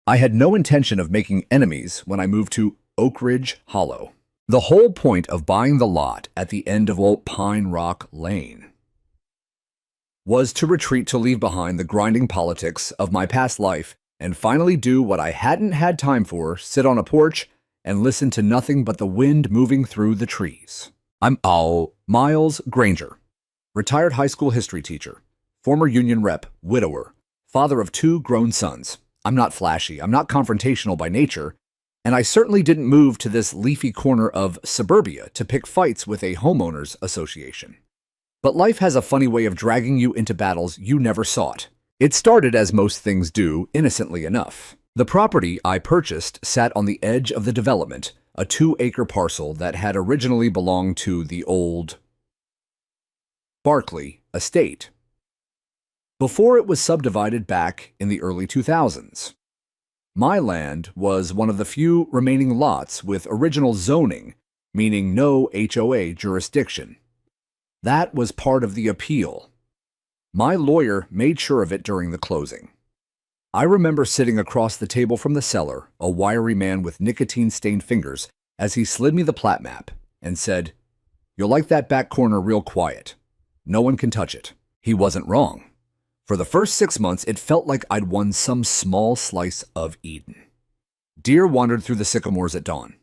I had no intention of making enemies when I moved to Oak Ridge Hollow. The whole point of buying the lot at the end of Old Pine Rock Lane was to retreat to leave behind the grinding politics of my past life and finally do what I hadn't had time for, sit on a porch and listen to nothing but the wind moving through the trees. I'm Miles Granger, retired high school history teacher, former union rep, widower, father of 2 grown sons. I'm not flashy, I'm not confrontational by nature, and I certainly didn't move to this leafy corner of suburbia to pick fights with a homeowners association. But life has a funny way of dragging you into battles you never sought. It started, as most things do, innocently enough. The property I purchased sat on the edge of the development, a 2-acre parcel that had originally belonged to the old Barclay estate, before it was subdivided back in the early 2000s. My land was one of the few remaining lots with original zoning, meaning no HOA jurisdiction. That was part of the appeal. My lawyer made sure of it during the closing. I remember sitting across the table from the seller, a wiry man with nicotine-stained fingers, as he slid me the plat map and said, "You'll like that back corner real quiet. No one can touch it." He wasn't wrong. For the first 6 months, it felt like I'd won some small slice of Eden. Deer wandered through the sycamores at dawn.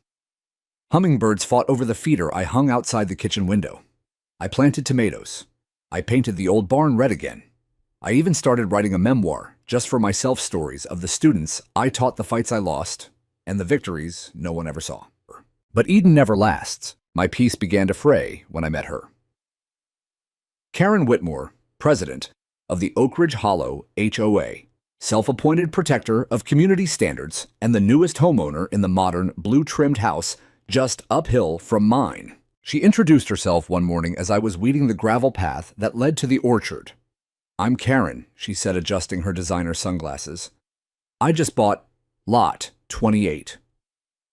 Hummingbirds fought over the feeder I hung outside the kitchen window. I planted tomatoes. I painted the old barn red again. I even started writing a memoir, just for myself, stories of the students I taught, the fights I lost, and the victories no one ever saw. But Eden never lasts. My peace began to fray when I met her. Karen Whitmore, president of the Oak Ridge Hollow HOA, self-appointed protector of community standards and the newest homeowner in the modern blue-trimmed house just uphill from mine. She introduced herself one morning as I was weeding the gravel path that led to the orchard. "I'm Karen," she said, adjusting her designer sunglasses. "I just bought lot 28.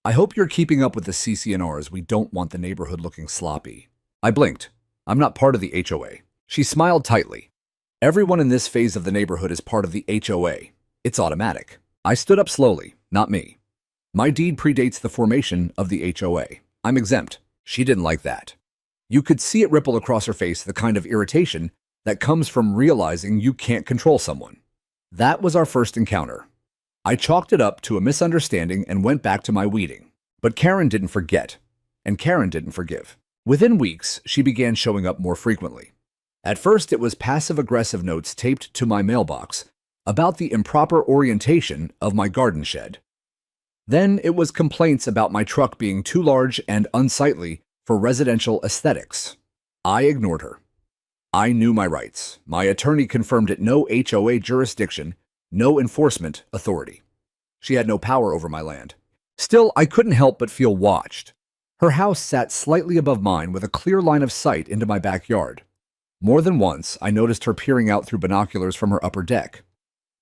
I hope you're keeping up with the CC&Rs. We don't want the neighborhood looking sloppy." I blinked. I'm not part of the HOA. She smiled tightly. "Everyone in this phase of the neighborhood is part of the HOA. It's automatic." I stood up slowly. "Not me. My deed predates the formation of the HOA. I'm exempt." She didn't like that. You could see it ripple across her face, the kind of irritation that comes from realizing you can't control someone. That was our first encounter. I chalked it up to a misunderstanding and went back to my weeding. But Karen didn't forget, and Karen didn't forgive. Within weeks, she began showing up more frequently. At first, it was passive-aggressive notes taped to my mailbox about the improper orientation of my garden shed. Then it was complaints about my truck being too large and unsightly for residential aesthetics. I ignored her. I knew my rights. My attorney confirmed it: no HOA jurisdiction, no enforcement authority. She had no power over my land. Still, I couldn't help but feel watched. Her house sat slightly above mine with a clear line of sight into my backyard. More than once, I noticed her peering out through binoculars from her upper deck.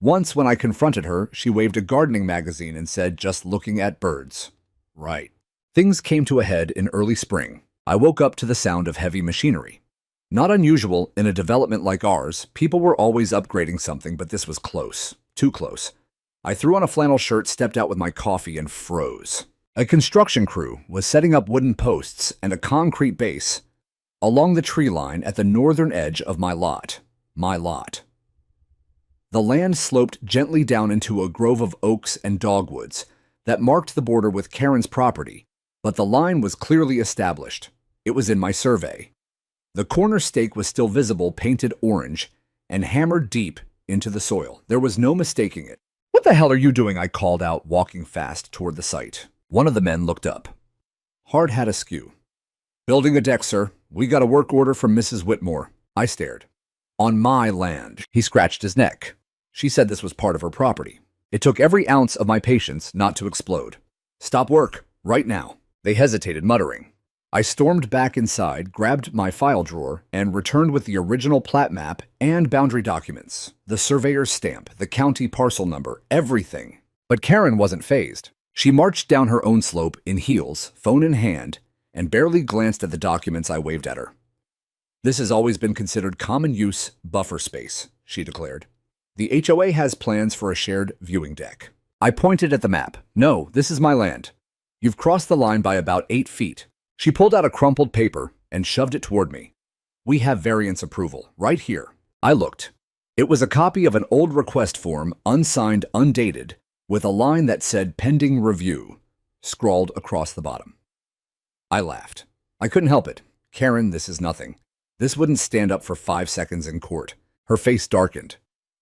Once, when I confronted her, she waved a gardening magazine and said, "Just looking at birds." Right. Things came to a head in early spring. I woke up to the sound of heavy machinery. Not unusual in a development like ours, people were always upgrading something, but this was close. Too close. I threw on a flannel shirt, stepped out with my coffee, and froze. A construction crew was setting up wooden posts and a concrete base along the tree line at the northern edge of my lot. My lot. The land sloped gently down into a grove of oaks and dogwoods that marked the border with Karen's property, but the line was clearly established. It was in my survey. The corner stake was still visible, painted orange, and hammered deep into the soil. There was no mistaking it. "What the hell are you doing?" I called out, walking fast toward the site. One of the men looked up. Hard hat askew. "Building a deck, sir. We got a work order from Mrs. Whitmore." I stared. "On my land." He scratched his neck. She said this was part of her property. It took every ounce of my patience not to explode. "Stop work, right now." They hesitated, muttering. I stormed back inside, grabbed my file drawer, and returned with the original plat map and boundary documents, the surveyor's stamp, the county parcel number, everything. But Karen wasn't fazed. She marched down her own slope in heels, phone in hand, and barely glanced at the documents I waved at her. "This has always been considered common use buffer space," she declared. "The HOA has plans for a shared viewing deck." I pointed at the map. No, this is my land. You've crossed the line by about 8 feet. She pulled out a crumpled paper and shoved it toward me. We have variance approval, right here. I looked. It was a copy of an old request form, unsigned, undated, with a line that said pending review, scrawled across the bottom. I laughed. I couldn't help it. Karen, this is nothing. This wouldn't stand up for 5 seconds in court. Her face darkened.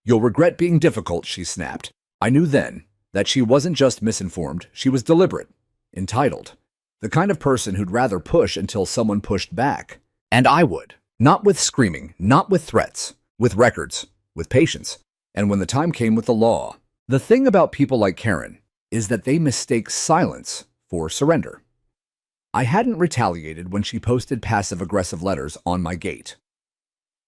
You'll regret being difficult, she snapped. I knew then that she wasn't just misinformed, she was deliberate, entitled. The kind of person who'd rather push until someone pushed back. And I would. Not with screaming, not with threats, with records, with patience, and when the time came with the law. The thing about people like Karen is that they mistake silence for surrender. I hadn't retaliated when she posted passive-aggressive letters on my gate.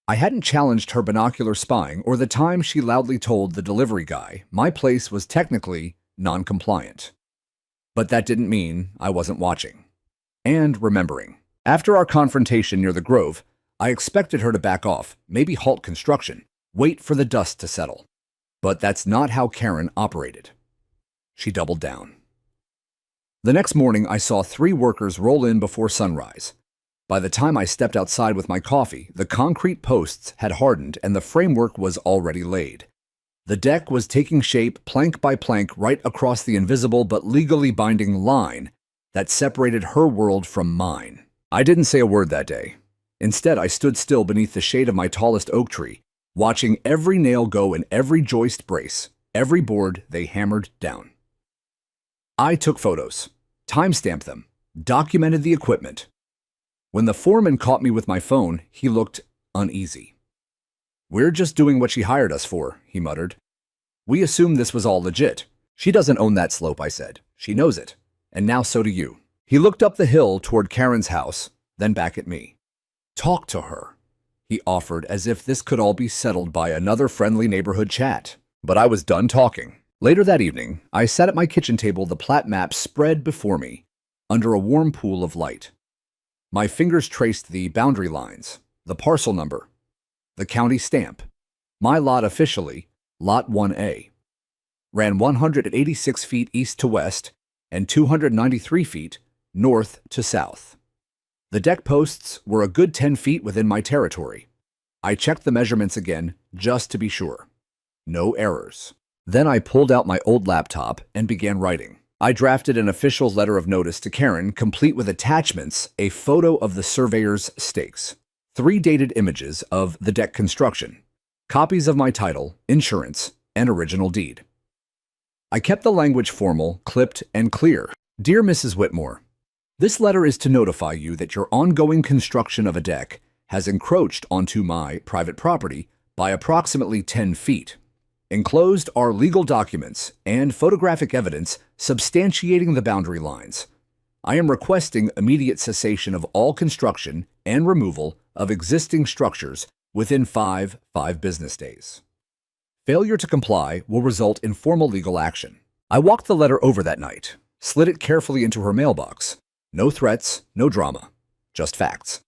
I hadn't challenged her binocular spying or the time she loudly told the delivery guy my place was technically non-compliant. But that didn't mean I wasn't watching. And remembering. After our confrontation near the Grove, I expected her to back off, maybe halt construction, wait for the dust to settle. But that's not how Karen operated. She doubled down. The next morning, I saw 3 workers roll in before sunrise. By the time I stepped outside with my coffee, the concrete posts had hardened and the framework was already laid. The deck was taking shape plank by plank right across the invisible but legally binding line that separated her world from mine. I didn't say a word that day. Instead, I stood still beneath the shade of my tallest oak tree, watching every nail go and every joist brace, every board they hammered down. I took photos, timestamped them, documented the equipment. When the foreman caught me with my phone, he looked uneasy. We're just doing what she hired us for, he muttered. We assumed this was all legit. She doesn't own that slope, I said. She knows it. And now so do you. He looked up the hill toward Karen's house, then back at me. Talk to her, he offered, as if this could all be settled by another friendly neighborhood chat. But I was done talking. Later that evening, I sat at my kitchen table, the plat map spread before me, under a warm pool of light. My fingers traced the boundary lines, the parcel number, the county stamp. My lot officially, Lot 1A, ran 186 feet east to west and 293 feet north to south. The deck posts were a good 10 feet within my territory. I checked the measurements again, just to be sure. No errors. Then I pulled out my old laptop and began writing. I drafted an official letter of notice to Karen, complete with attachments, a photo of the surveyor's stakes, 3 dated images of the deck construction, copies of my title, insurance, and original deed. I kept the language formal, clipped, and clear. Dear Mrs. Whitmore, this letter is to notify you that your ongoing construction of a deck has encroached onto my private property by approximately 10 feet. Enclosed are legal documents and photographic evidence substantiating the boundary lines. I am requesting immediate cessation of all construction and removal of existing structures within 5 business days. Failure to comply will result in formal legal action. I walked the letter over that night, slid it carefully into her mailbox. No threats, no drama, just facts.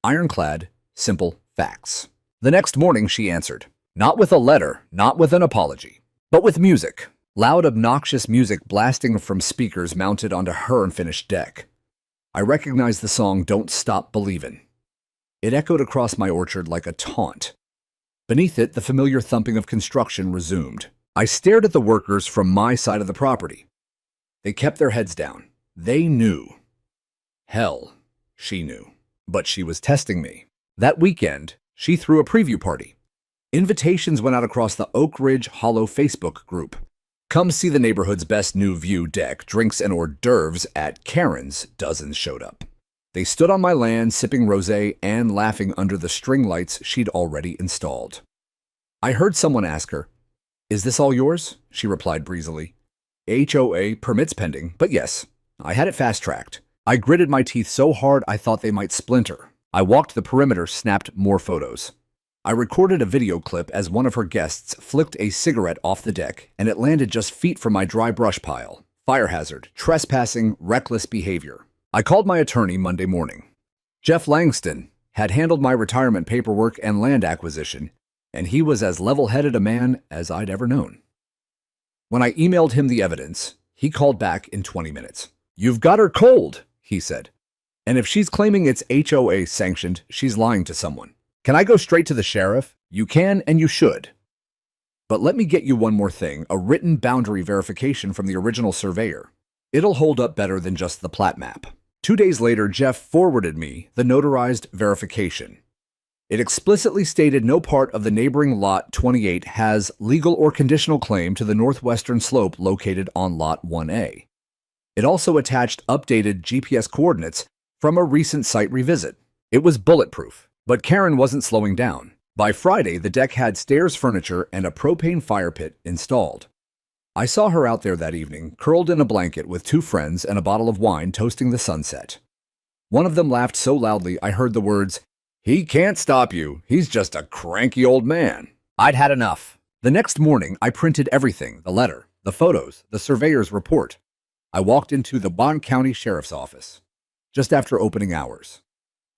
Ironclad, simple facts. The next morning she answered. Not with a letter, not with an apology, but with music. Loud, obnoxious music blasting from speakers mounted onto her unfinished deck. I recognized the song Don't Stop Believin'. It echoed across my orchard like a taunt. Beneath it, the familiar thumping of construction resumed. I stared at the workers from my side of the property. They kept their heads down. They knew. Hell, she knew. But she was testing me. That weekend, she threw a preview party. Invitations went out across the Oak Ridge Hollow Facebook group. Come see the neighborhood's best new view deck, drinks and hors d'oeuvres at Karen's. Dozens showed up. They stood on my land, sipping rosé and laughing under the string lights she'd already installed. I heard someone ask her, "Is this all yours?" She replied breezily, "HOA permits pending, but yes, I had it fast-tracked." I gritted my teeth so hard I thought they might splinter. I walked the perimeter, snapped more photos. I recorded a video clip as one of her guests flicked a cigarette off the deck, and it landed just feet from my dry brush pile. Fire hazard, trespassing, reckless behavior. I called my attorney Monday morning. Jeff Langston had handled my retirement paperwork and land acquisition, and he was as level-headed a man as I'd ever known. When I emailed him the evidence, he called back in 20 minutes. "You've got her cold," he said. "And if she's claiming it's HOA sanctioned, she's lying to someone. Can I go straight to the sheriff?" "You can and you should. But let me get you one more thing, a written boundary verification from the original surveyor. It'll hold up better than just the plat map." 2 days later, Jeff forwarded me the notarized verification. It explicitly stated no part of the neighboring Lot 28 has legal or conditional claim to the northwestern slope located on Lot 1A. It also attached updated GPS coordinates from a recent site revisit. It was bulletproof, but Karen wasn't slowing down. By Friday, the deck had stairs furniture and a propane fire pit installed. I saw her out there that evening, curled in a blanket with 2 friends and a bottle of wine toasting the sunset. One of them laughed so loudly I heard the words, "He can't stop you. He's just a cranky old man." I'd had enough. The next morning, I printed everything, the letter, the photos, the surveyor's report. I walked into the Bond County Sheriff's Office just after opening hours.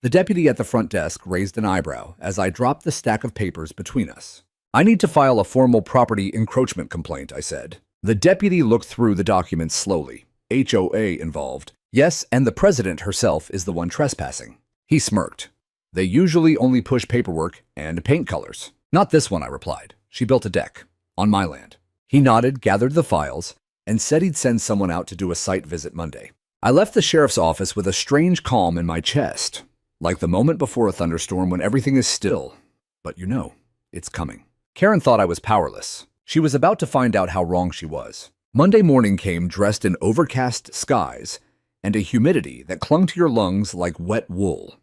The deputy at the front desk raised an eyebrow as I dropped the stack of papers between us. "I need to file a formal property encroachment complaint," I said. The deputy looked through the documents slowly. HOA involved. Yes, and the president herself is the one trespassing. He smirked. "They usually only push paperwork and paint colors." "Not this one," I replied. "She built a deck on my land." He nodded, gathered the files, and said he'd send someone out to do a site visit Monday. I left the sheriff's office with a strange calm in my chest, like the moment before a thunderstorm when everything is still. But you know, it's coming. Karen thought I was powerless. She was about to find out how wrong she was. Monday morning came dressed in overcast skies and a humidity that clung to your lungs like wet wool.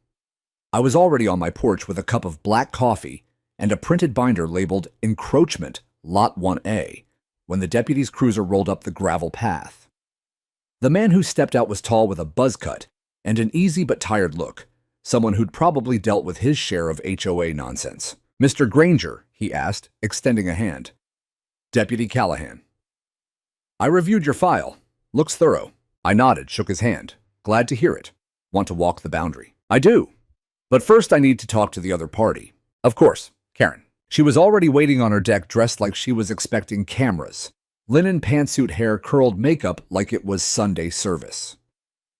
I was already on my porch with a cup of black coffee and a printed binder labeled Encroachment Lot 1A when the deputy's cruiser rolled up the gravel path. The man who stepped out was tall with a buzz cut and an easy but tired look, someone who'd probably dealt with his share of HOA nonsense. "Mr. Granger," he asked, extending a hand. "Deputy Callahan." "I reviewed your file. Looks thorough." I nodded, shook his hand. "Glad to hear it. Want to walk the boundary?" "I do. But first I need to talk to the other party." "Of course, Karen." She was already waiting on her deck dressed like she was expecting cameras. Linen pantsuit hair, curled makeup like it was Sunday service.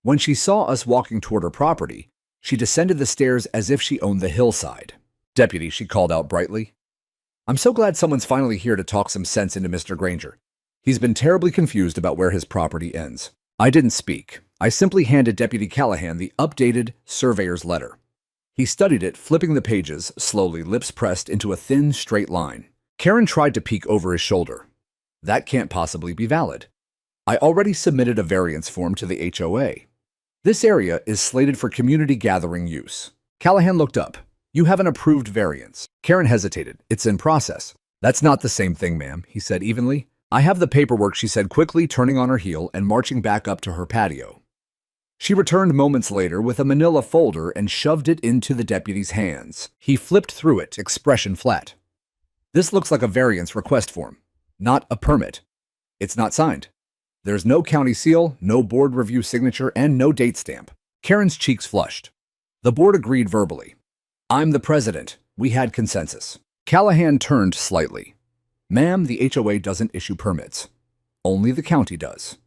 When she saw us walking toward her property, she descended the stairs as if she owned the hillside. "Deputy," she called out brightly. "I'm so glad someone's finally here to talk some sense into Mr. Granger. He's been terribly confused about where his property ends." I didn't speak. I simply handed Deputy Callahan the updated surveyor's letter. He studied it, flipping the pages, slowly, lips pressed into a thin, straight line. Karen tried to peek over his shoulder. "That can't possibly be valid. I already submitted a variance form to the HOA. This area is slated for community gathering use." Callahan looked up. "You have an approved variance." Karen hesitated. "It's in process." "That's not the same thing, ma'am," he said evenly. "I have the paperwork," she said quickly, turning on her heel and marching back up to her patio. She returned moments later with a manila folder and shoved it into the deputy's hands. He flipped through it, expression flat. "This looks like a variance request form, not a permit. It's not signed. There's no county seal, no board review signature, and no date stamp." Karen's cheeks flushed. The board agreed verbally. "I'm the president. We had consensus." Callahan turned slightly. "Ma'am, the HOA doesn't issue permits. Only the county does.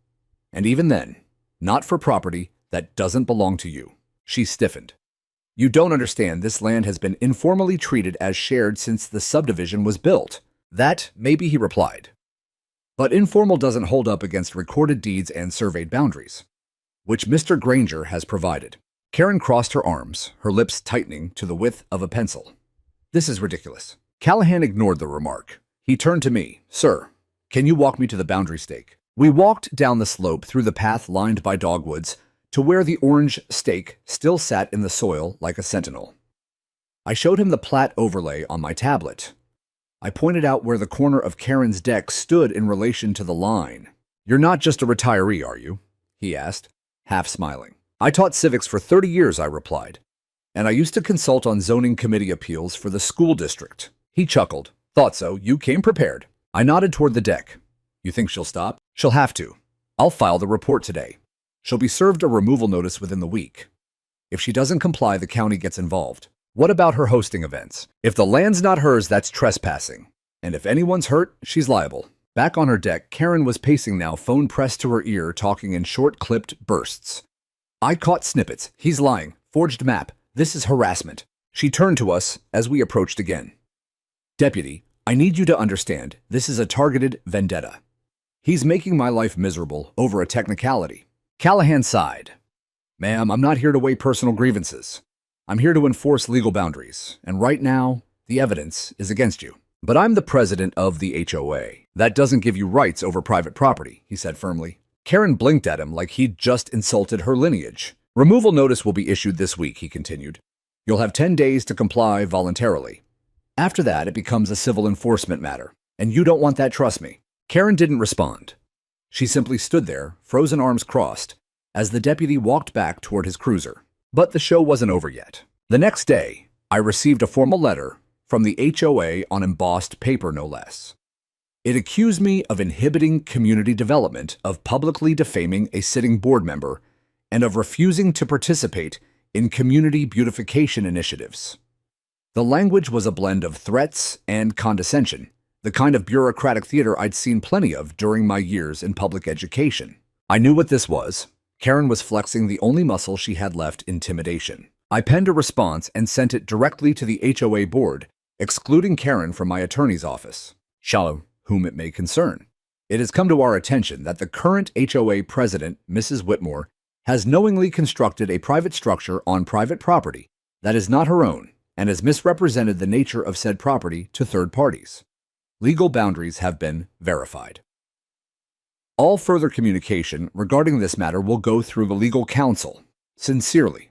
And even then, not for property that doesn't belong to you." She stiffened. "You don't understand. This land has been informally treated as shared since the subdivision was built." "That, maybe," he replied. "But informal doesn't hold up against recorded deeds and surveyed boundaries, which Mr. Granger has provided." Karen crossed her arms, her lips tightening to the width of a pencil. "This is ridiculous." Callahan ignored the remark. He turned to me. "Sir, can you walk me to the boundary stake?" We walked down the slope through the path lined by dogwoods to where the orange stake still sat in the soil like a sentinel. I showed him the plat overlay on my tablet. I pointed out where the corner of Karen's deck stood in relation to the line. "You're not just a retiree, are you?" he asked, half smiling. "I taught civics for 30 years, I replied, and I used to consult on zoning committee appeals for the school district." He chuckled. "Thought so. You came prepared." I nodded toward the deck. "You think she'll stop?" "She'll have to. I'll file the report today. She'll be served a removal notice within the week. If she doesn't comply, the county gets involved." "What about her hosting events?" "If the land's not hers, that's trespassing. And if anyone's hurt, she's liable." Back on her deck, Karen was pacing now, phone pressed to her ear, talking in short-clipped bursts. I caught snippets. He's lying. Forged map. This is harassment. She turned to us as we approached again. Deputy, I need you to understand, this is a targeted vendetta. He's making my life miserable over a technicality. Callahan sighed. Ma'am, I'm not here to weigh personal grievances. I'm here to enforce legal boundaries, and right now, the evidence is against you. But I'm the president of the HOA. That doesn't give you rights over private property, he said firmly. Karen blinked at him like he'd just insulted her lineage. Removal notice will be issued this week, he continued. You'll have 10 days to comply voluntarily. After that, it becomes a civil enforcement matter, and you don't want that, trust me. Karen didn't respond. She simply stood there, frozen arms crossed, as the deputy walked back toward his cruiser. But the show wasn't over yet. The next day, I received a formal letter from the HOA on embossed paper, no less. It accused me of inhibiting community development, of publicly defaming a sitting board member, and of refusing to participate in community beautification initiatives. The language was a blend of threats and condescension, the kind of bureaucratic theater I'd seen plenty of during my years in public education. I knew what this was. Karen was flexing the only muscle she had left, intimidation. I penned a response and sent it directly to the HOA board, excluding Karen from my attorney's office. Shallow, whom it may concern. It has come to our attention that the current HOA president, Mrs. Whitmore, has knowingly constructed a private structure on private property that is not her own and has misrepresented the nature of said property to third parties. Legal boundaries have been verified. All further communication regarding this matter will go through the legal counsel. Sincerely,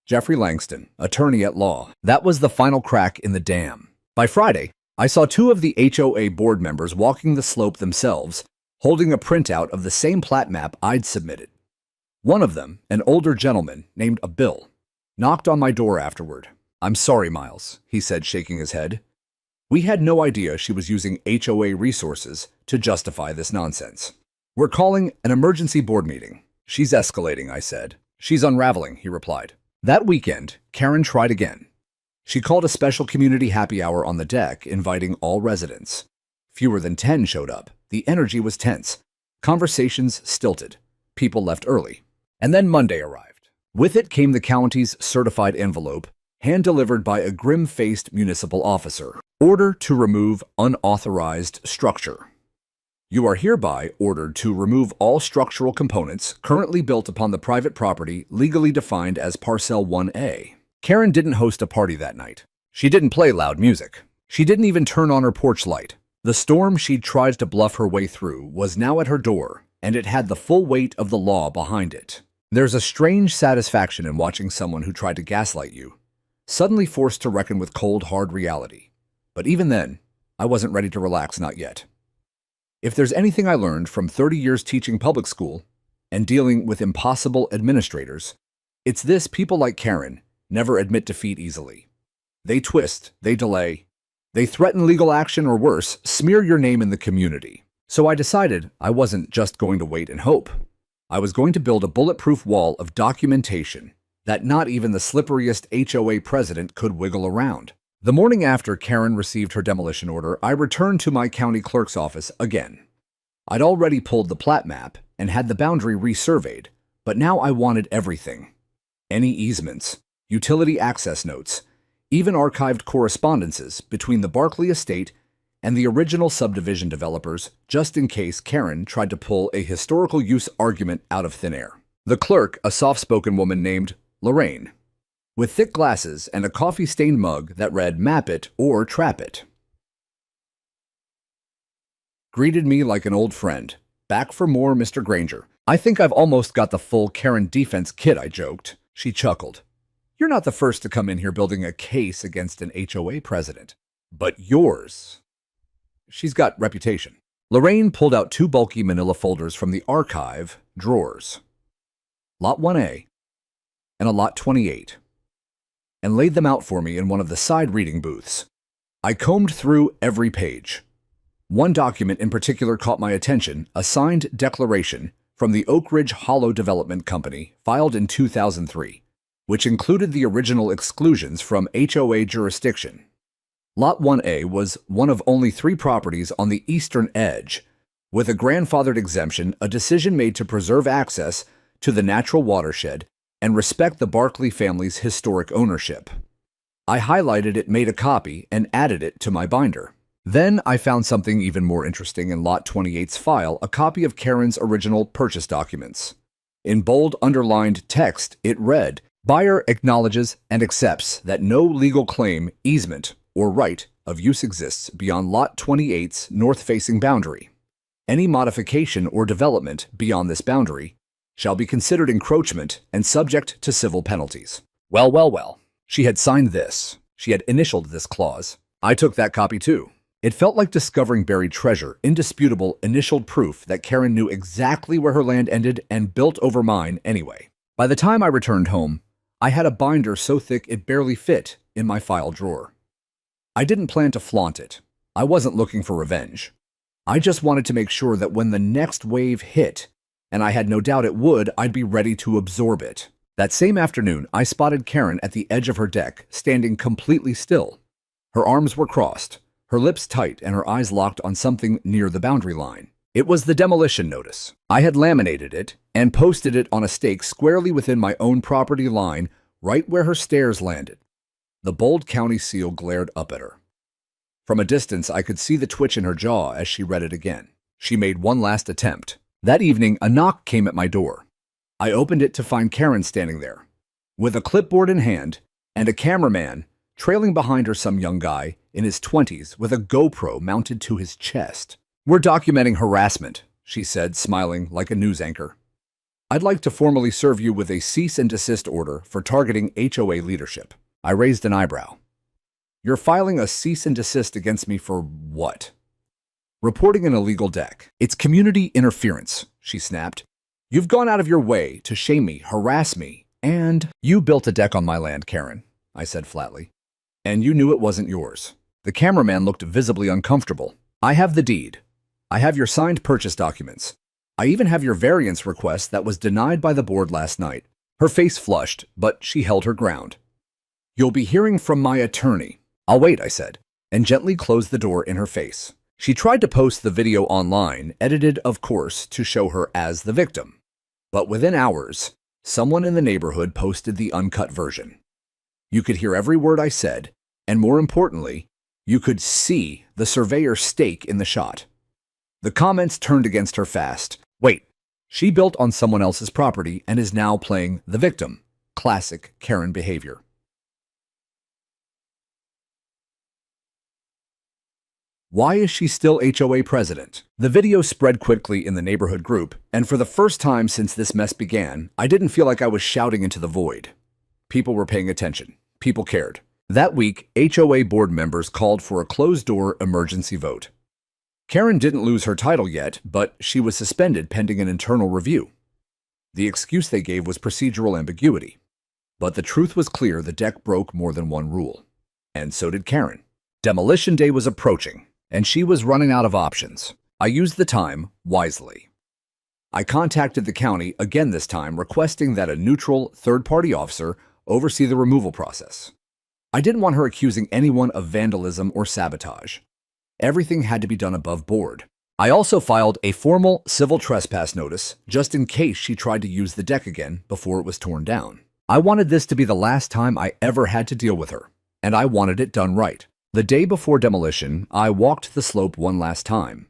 Jeffrey Langston, attorney at law. That was the final crack in the dam. By Friday, I saw two of the HOA board members walking the slope themselves, holding a printout of the same plat map I'd submitted. One of them, an older gentleman named Bill, knocked on my door afterward. I'm sorry, Miles, he said, shaking his head. We had no idea she was using HOA resources to justify this nonsense. We're calling an emergency board meeting. She's escalating, I said. She's unraveling, he replied. That weekend, Karen tried again. She called a special community happy hour on the deck, inviting all residents. Fewer than 10 showed up. The energy was tense. Conversations stilted. People left early. And then Monday arrived. With it came the county's certified envelope, hand-delivered by a grim-faced municipal officer. Order to remove unauthorized structure. You are hereby ordered to remove all structural components currently built upon the private property legally defined as Parcel 1A. Karen didn't host a party that night. She didn't play loud music. She didn't even turn on her porch light. The storm she'd tried to bluff her way through was now at her door, and it had the full weight of the law behind it. There's a strange satisfaction in watching someone who tried to gaslight you suddenly forced to reckon with cold, hard reality. But even then, I wasn't ready to relax, not yet. If there's anything I learned from 30 years teaching public school and dealing with impossible administrators, it's this: people like Karen never admit defeat easily. They twist, they delay, they threaten legal action, or worse, smear your name in the community. So I decided I wasn't just going to wait and hope. I was going to build a bulletproof wall of documentation that not even the slipperiest HOA president could wiggle around. The morning after Karen received her demolition order, I returned to my county clerk's office again. I'd already pulled the plat map and had the boundary resurveyed, but now I wanted everything. Any easements, utility access notes, even archived correspondences between the Barclay estate and the original subdivision developers, just in case Karen tried to pull a historical use argument out of thin air. The clerk, a soft-spoken woman named Lorraine, with thick glasses and a coffee-stained mug that read "Map it or trap it," greeted me like an old friend. Back for more, Mr. Granger. I think I've almost got the full Karen defense kit, I joked. She chuckled. You're not the first to come in here building a case against an HOA president. But yours. She's got reputation. Lorraine pulled out two bulky manila folders from the archive drawers. Lot 1A and a Lot 28. And laid them out for me in one of the side reading booths. I combed through every page. One document in particular caught my attention, a signed declaration from the Oak Ridge Hollow Development Company, filed in 2003, which included the original exclusions from HOA jurisdiction. Lot 1A was one of only 3 properties on the eastern edge, with a grandfathered exemption, a decision made to preserve access to the natural watershed and respect the Barkley family's historic ownership. I highlighted it, made a copy, and added it to my binder. Then I found something even more interesting in Lot 28's file, a copy of Karen's original purchase documents. In bold underlined text, it read, "Buyer acknowledges and accepts that no legal claim, easement, or right of use exists beyond Lot 28's north-facing boundary. Any modification or development beyond this boundary shall be considered encroachment and subject to civil penalties." Well, well, well. She had signed this. She had initialed this clause. I took that copy too. It felt like discovering buried treasure, indisputable initialed proof that Karen knew exactly where her land ended and built over mine anyway. By the time I returned home, I had a binder so thick it barely fit in my file drawer. I didn't plan to flaunt it. I wasn't looking for revenge. I just wanted to make sure that when the next wave hit, and I had no doubt it would, I'd be ready to absorb it. That same afternoon, I spotted Karen at the edge of her deck, standing completely still. Her arms were crossed, her lips tight, and her eyes locked on something near the boundary line. It was the demolition notice. I had laminated it and posted it on a stake squarely within my own property line, right where her stairs landed. The bold county seal glared up at her. From a distance, I could see the twitch in her jaw as she read it again. She made one last attempt. That evening, a knock came at my door. I opened it to find Karen standing there, with a clipboard in hand and a cameraman trailing behind her, some young guy in his 20s with a GoPro mounted to his chest. "We're documenting harassment," she said, smiling like a news anchor. "I'd like to formally serve you with a cease and desist order for targeting HOA leadership." I raised an eyebrow. "You're filing a cease and desist against me for what?" "Reporting an illegal deck. It's community interference," she snapped. "You've gone out of your way to shame me, harass me, and—" "You built a deck on my land, Karen," I said flatly. "And you knew it wasn't yours." The cameraman looked visibly uncomfortable. "I have the deed. I have your signed purchase documents. I even have your variance request that was denied by the board last night." Her face flushed, but she held her ground. "You'll be hearing from my attorney." "I'll wait," I said, and gently closed the door in her face. She tried to post the video online, edited, of course, to show her as the victim. But within hours, someone in the neighborhood posted the uncut version. You could hear every word I said, and more importantly, you could see the surveyor's stake in the shot. The comments turned against her fast. "Wait, she built on someone else's property and is now playing the victim." Classic Karen behavior. Why is she still HOA president? The video spread quickly in the neighborhood group, and for the first time since this mess began, I didn't feel like I was shouting into the void. People were paying attention. People cared. That week, HOA board members called for a closed-door emergency vote. Karen didn't lose her title yet, but she was suspended pending an internal review. The excuse they gave was procedural ambiguity. But the truth was clear: the deck broke more than one rule. And so did Karen. Demolition day was approaching, and she was running out of options. I used the time wisely. I contacted the county again this time, requesting that a neutral third-party officer oversee the removal process. I didn't want her accusing anyone of vandalism or sabotage. Everything had to be done above board. I also filed a formal civil trespass notice just in case she tried to use the deck again before it was torn down. I wanted this to be the last time I ever had to deal with her, and I wanted it done right. The day before demolition, I walked the slope one last time.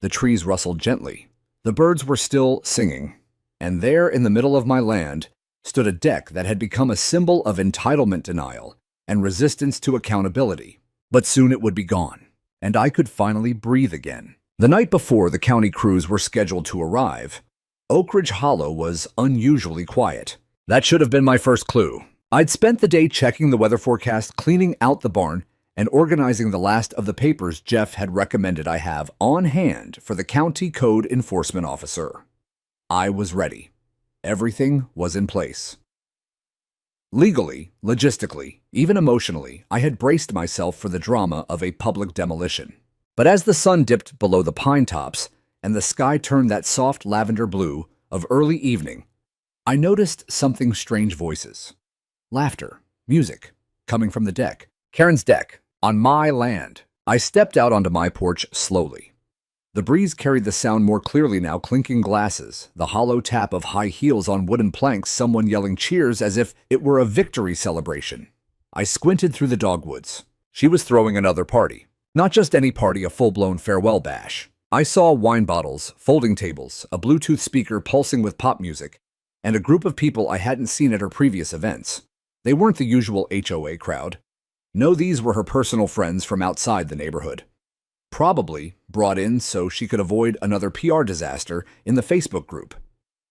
The trees rustled gently. The birds were still singing. And there in the middle of my land stood a deck that had become a symbol of entitlement denial and resistance to accountability. But soon it would be gone, and I could finally breathe again. The night before the county crews were scheduled to arrive, Oak Ridge Hollow was unusually quiet. That should have been my first clue. I'd spent the day checking the weather forecast, cleaning out the barn, and organizing the last of the papers Jeff had recommended I have on hand for the county code enforcement officer. I was ready. Everything was in place. Legally, logistically, even emotionally, I had braced myself for the drama of a public demolition. But as the sun dipped below the pine tops and the sky turned that soft lavender blue of early evening, I noticed something: strange voices. Laughter, music, coming from the deck. Karen's deck, On my land. I stepped out onto my porch slowly. The breeze carried the sound more clearly now, clinking glasses, the hollow tap of high heels on wooden planks, someone yelling cheers as if it were a victory celebration. I squinted through the dogwoods. She was throwing another party. Not just any party, a full-blown farewell bash. I saw wine bottles, folding tables, a Bluetooth speaker pulsing with pop music, and a group of people I hadn't seen at her previous events. They weren't the usual HOA crowd. No, these were her personal friends from outside the neighborhood. Probably brought in so she could avoid another PR disaster in the Facebook group.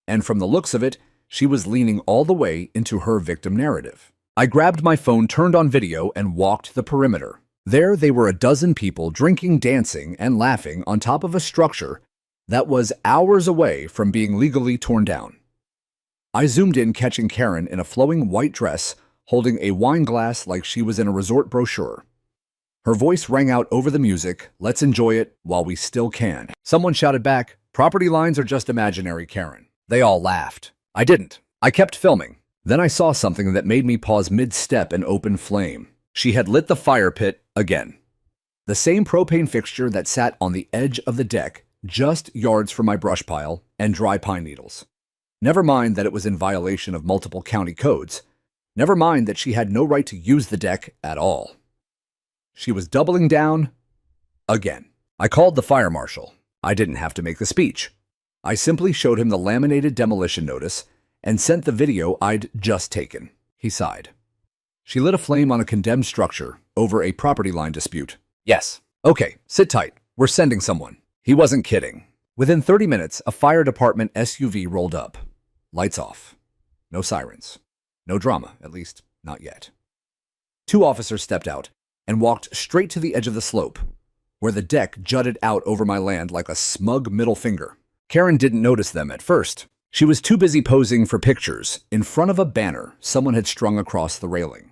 And from the looks of it, she was leaning all the way into her victim narrative. I grabbed my phone, turned on video, and walked the perimeter. There they were, a dozen people drinking, dancing, and laughing on top of a structure that was hours away from being legally torn down. I zoomed in, catching Karen in a flowing white dress, holding a wine glass like she was in a resort brochure. Her voice rang out over the music, "Let's enjoy it while we still can." Someone shouted back, "Property lines are just imaginary, Karen." They all laughed. I didn't. I kept filming. Then I saw something that made me pause mid-step and open flame. She had lit the fire pit again. The same propane fixture that sat on the edge of the deck, just yards from my brush pile and dry pine needles. Never mind that it was in violation of multiple county codes. Never mind that she had no right to use the deck at all. She was doubling down again. I called the fire marshal. I didn't have to make the speech. I simply showed him the laminated demolition notice and sent the video I'd just taken. He sighed. She lit a flame on a condemned structure over a property line dispute. Yes. Okay, sit tight. We're sending someone. He wasn't kidding. Within 30 minutes, a fire department SUV rolled up. Lights off. No sirens. No drama, at least not yet. 2 officers stepped out and walked straight to the edge of the slope, where the deck jutted out over my land like a smug middle finger. Karen didn't notice them at first. She was too busy posing for pictures in front of a banner someone had strung across the railing.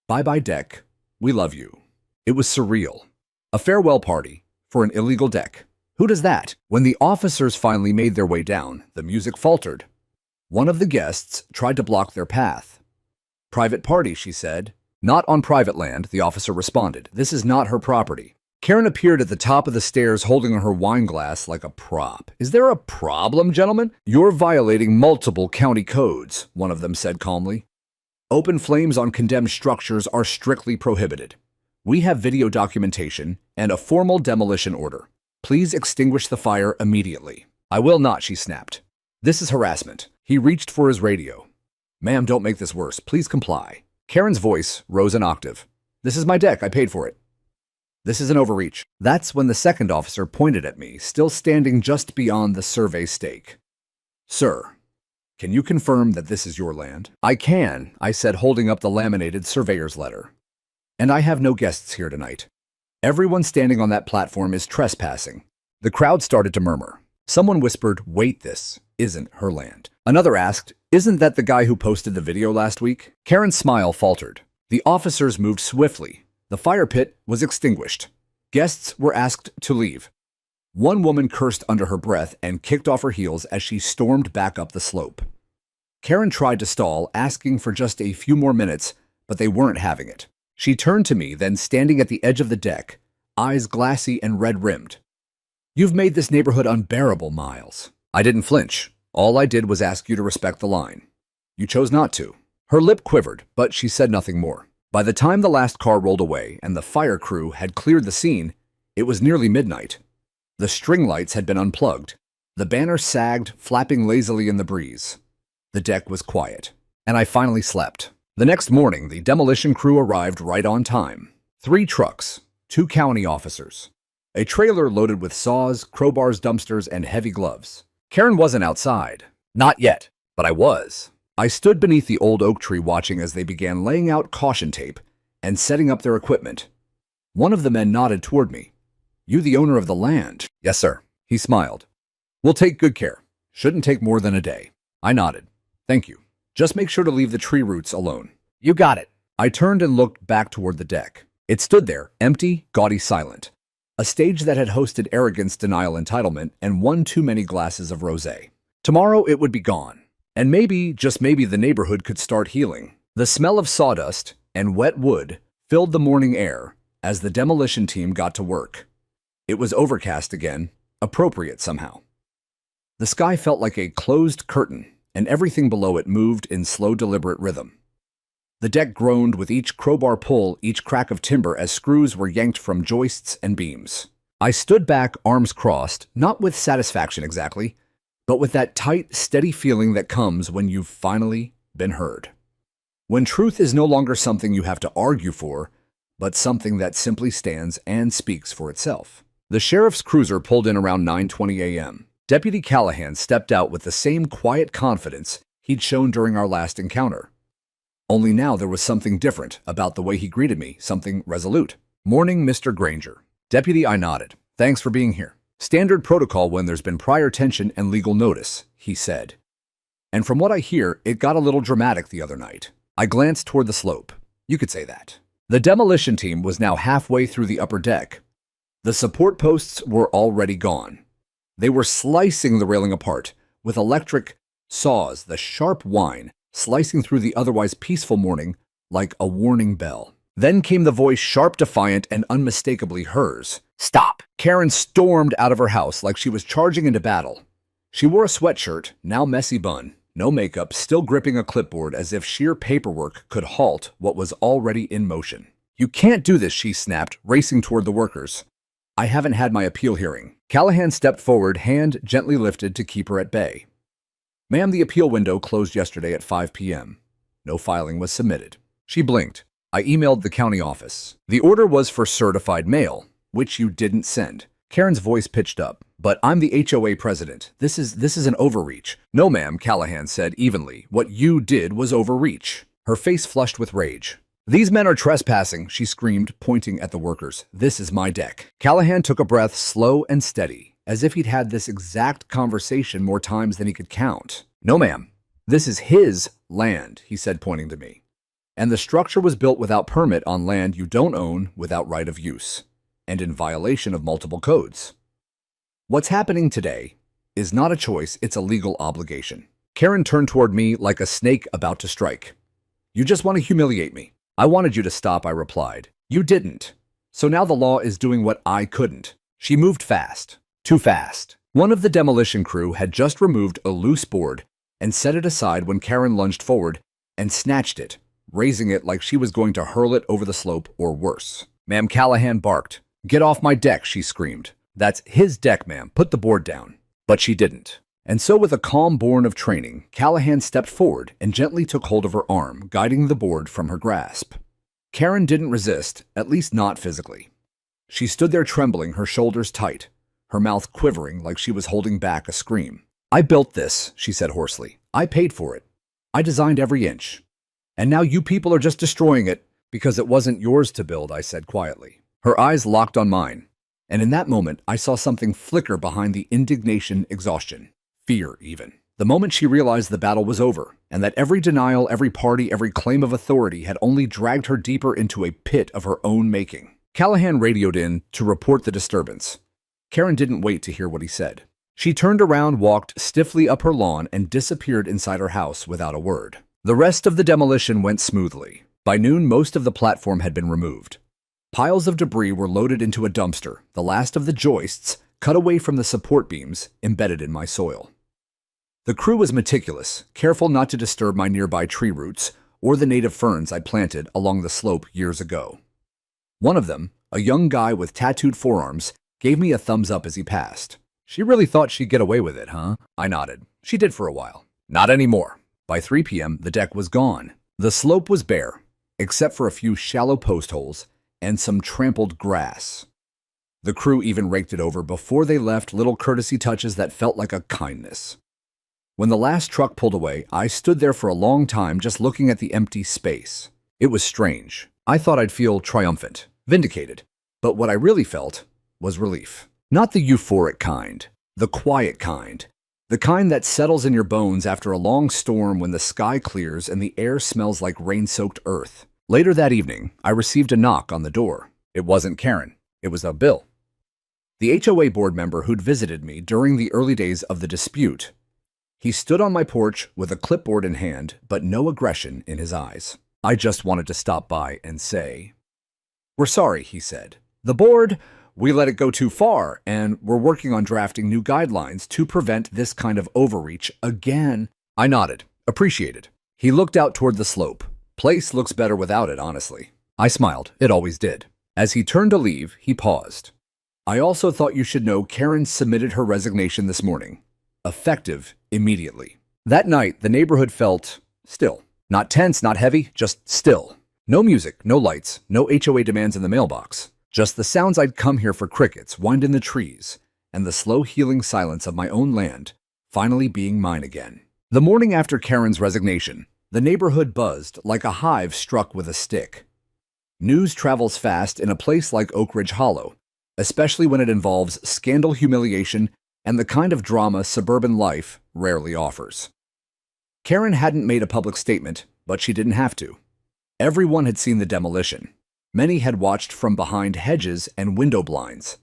"Bye-bye deck, we love you." It was surreal. A farewell party for an illegal deck. Who does that? When the officers finally made their way down, the music faltered. One of the guests tried to block their path. "Private party," she said. "Not on private land," the officer responded. "This is not her property." Karen appeared at the top of the stairs holding her wine glass like a prop. "Is there a problem, gentlemen?" "You're violating multiple county codes," one of them said calmly. "Open flames on condemned structures are strictly prohibited. We have video documentation and a formal demolition order. Please extinguish the fire immediately." "I will not," she snapped. "This is harassment." He reached for his radio. "Ma'am, don't make this worse. Please comply." Karen's voice rose an octave. "This is my deck. I paid for it." "This is an overreach." That's when the second officer pointed at me, still standing just beyond the survey stake. "Sir, can you confirm that this is your land?" "I can," I said, holding up the laminated surveyor's letter. "And I have no guests here tonight. Everyone standing on that platform is trespassing." The crowd started to murmur. Someone whispered, "Wait, this isn't her land." Another asked, "Isn't that the guy who posted the video last week?" Karen's smile faltered. The officers moved swiftly. The fire pit was extinguished. Guests were asked to leave. One woman cursed under her breath and kicked off her heels as she stormed back up the slope. Karen tried to stall, asking for just a few more minutes, but they weren't having it. She turned to me, then standing at the edge of the deck, eyes glassy and red-rimmed. "You've made this neighborhood unbearable, Miles." I didn't flinch. "All I did was ask you to respect the line. You chose not to." Her lip quivered, but she said nothing more. By the time the last car rolled away and the fire crew had cleared the scene, it was nearly midnight. The string lights had been unplugged. The banner sagged, flapping lazily in the breeze. The deck was quiet, and I finally slept. The next morning, the demolition crew arrived right on time. 3 trucks, 2 county officers, a trailer loaded with saws, crowbars, dumpsters, and heavy gloves. Karen wasn't outside. Not yet, but I was. I stood beneath the old oak tree watching as they began laying out caution tape and setting up their equipment. One of the men nodded toward me. "You the owner of the land?" "Yes, sir." He smiled. "We'll take good care. Shouldn't take more than a day." I nodded. "Thank you. Just make sure to leave the tree roots alone." "You got it." I turned and looked back toward the deck. It stood there, empty, gaudy, silent. A stage that had hosted arrogance, denial, entitlement, and one too many glasses of rosé. Tomorrow it would be gone. And maybe, just maybe, the neighborhood could start healing. The smell of sawdust and wet wood filled the morning air as the demolition team got to work. It was overcast again, appropriate somehow. The sky felt like a closed curtain, and everything below it moved in slow, deliberate rhythm. The deck groaned with each crowbar pull, each crack of timber as screws were yanked from joists and beams. I stood back, arms crossed, not with satisfaction exactly, but with that tight, steady feeling that comes when you've finally been heard. When truth is no longer something you have to argue for, but something that simply stands and speaks for itself. The sheriff's cruiser pulled in around 9:20 a.m. Deputy Callahan stepped out with the same quiet confidence he'd shown during our last encounter. Only now there was something different about the way he greeted me, something resolute. "Morning, Mr. Granger." "Deputy," I nodded. "Thanks for being here." "Standard protocol when there's been prior tension and legal notice," he said. "And from what I hear, it got a little dramatic the other night." I glanced toward the slope. You could say that. The demolition team was now halfway through the upper deck. The support posts were already gone. They were slicing the railing apart with electric saws, the sharp whine slicing through the otherwise peaceful morning like a warning bell. Then came the voice, sharp, defiant, and unmistakably hers. "Stop!" Karen stormed out of her house like she was charging into battle. She wore a sweatshirt, now messy bun, no makeup, still gripping a clipboard as if sheer paperwork could halt what was already in motion. "You can't do this," she snapped, racing toward the workers. "I haven't had my appeal hearing." Callahan stepped forward, hand gently lifted to keep her at bay. "Ma'am, the appeal window closed yesterday at 5 p.m. No filing was submitted." She blinked. "I emailed the county office. The order was for certified mail, which you didn't send." Karen's voice pitched up. "But I'm the HOA president. This is an overreach." "No, ma'am," Callahan said evenly. "What you did was overreach." Her face flushed with rage. "These men are trespassing," she screamed, pointing at the workers. "This is my deck." Callahan took a breath, slow and steady, as if he'd had this exact conversation more times than he could count. "No, ma'am. This is his land," he said, pointing to me. "And the structure was built without permit on land you don't own, without right of use, and in violation of multiple codes. What's happening today is not a choice, it's a legal obligation." Karen turned toward me like a snake about to strike. "You just want to humiliate me." "I wanted you to stop," I replied. "You didn't. So now the law is doing what I couldn't." She moved fast. Too fast. One of the demolition crew had just removed a loose board and set it aside when Karen lunged forward and snatched it, raising it like she was going to hurl it over the slope or worse. "Ma'am," Callahan barked. "Get off my deck," she screamed. "That's his deck, ma'am. Put the board down." But she didn't. And so with a calm born of training, Callahan stepped forward and gently took hold of her arm, guiding the board from her grasp. Karen didn't resist, at least not physically. She stood there trembling, her shoulders tight, her mouth quivering like she was holding back a scream. "I built this," she said hoarsely. "I paid for it. I designed every inch. And now you people are just destroying it because it wasn't yours to build," I said quietly. Her eyes locked on mine, and in that moment I saw something flicker behind the indignation, exhaustion. Fear, even. The moment she realized the battle was over, and that every denial, every party, every claim of authority had only dragged her deeper into a pit of her own making. Callahan radioed in to report the disturbance. Karen didn't wait to hear what he said. She turned around, walked stiffly up her lawn, and disappeared inside her house without a word. The rest of the demolition went smoothly. By noon, most of the platform had been removed. Piles of debris were loaded into a dumpster, the last of the joists cut away from the support beams embedded in my soil. The crew was meticulous, careful not to disturb my nearby tree roots or the native ferns I planted along the slope years ago. One of them, a young guy with tattooed forearms, gave me a thumbs up as he passed. "She really thought she'd get away with it, huh?" I nodded. "She did for a while. Not anymore." By 3 p.m., the deck was gone. The slope was bare, except for a few shallow post holes and some trampled grass. The crew even raked it over before they left, little courtesy touches that felt like a kindness. When the last truck pulled away, I stood there for a long time just looking at the empty space. It was strange. I thought I'd feel triumphant, vindicated. But what I really felt was relief. Not the euphoric kind, the quiet kind. The kind that settles in your bones after a long storm when the sky clears and the air smells like rain-soaked earth. Later that evening, I received a knock on the door. It wasn't Karen. It was Bill, the HOA board member who'd visited me during the early days of the dispute. He stood on my porch with a clipboard in hand, but no aggression in his eyes. "I just wanted to stop by and say," "We're sorry," he said. "The board, we let it go too far, and we're working on drafting new guidelines to prevent this kind of overreach again." I nodded, appreciated. He looked out toward the slope. "Place looks better without it, honestly." I smiled. It always did. As he turned to leave, he paused. "I also thought you should know Karen submitted her resignation this morning. Effective immediately." That night, the neighborhood felt still. Not tense, not heavy, just still. No music, no lights, no HOA demands in the mailbox. Just the sounds I'd come here for: crickets, wind in the trees, and the slow healing silence of my own land finally being mine again. The morning after Karen's resignation, the neighborhood buzzed like a hive struck with a stick. News travels fast in a place like Oak Ridge Hollow, especially when it involves scandal, humiliation, and the kind of drama suburban life rarely offers. Karen hadn't made a public statement, but she didn't have to. Everyone had seen the demolition. Many had watched from behind hedges and window blinds.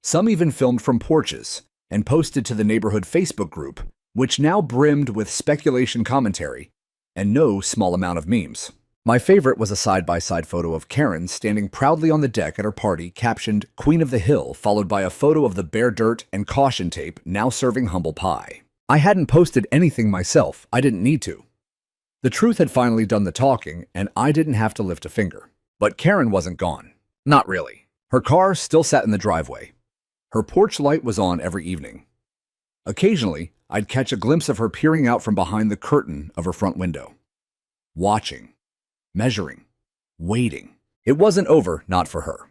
Some even filmed from porches and posted to the neighborhood Facebook group, which now brimmed with speculation commentary and no small amount of memes. My favorite was a side-by-side photo of Karen standing proudly on the deck at her party, captioned "Queen of the Hill," followed by a photo of the bare dirt and caution tape now serving humble pie. I hadn't posted anything myself. I didn't need to. The truth had finally done the talking, and I didn't have to lift a finger. But Karen wasn't gone. Not really. Her car still sat in the driveway. Her porch light was on every evening. Occasionally, I'd catch a glimpse of her peering out from behind the curtain of her front window. Watching. Measuring. Waiting. It wasn't over, not for her.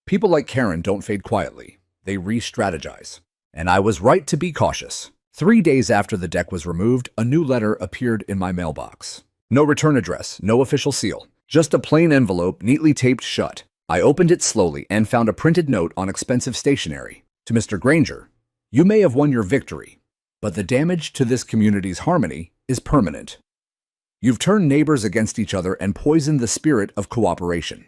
People like Karen don't fade quietly. They re-strategize. And I was right to be cautious. 3 days after the deck was removed, a new letter appeared in my mailbox. No return address, no official seal, just a plain envelope neatly taped shut. I opened it slowly and found a printed note on expensive stationery. To Mr. Granger, "You may have won your victory, but the damage to this community's harmony is permanent. You've turned neighbors against each other and poisoned the spirit of cooperation.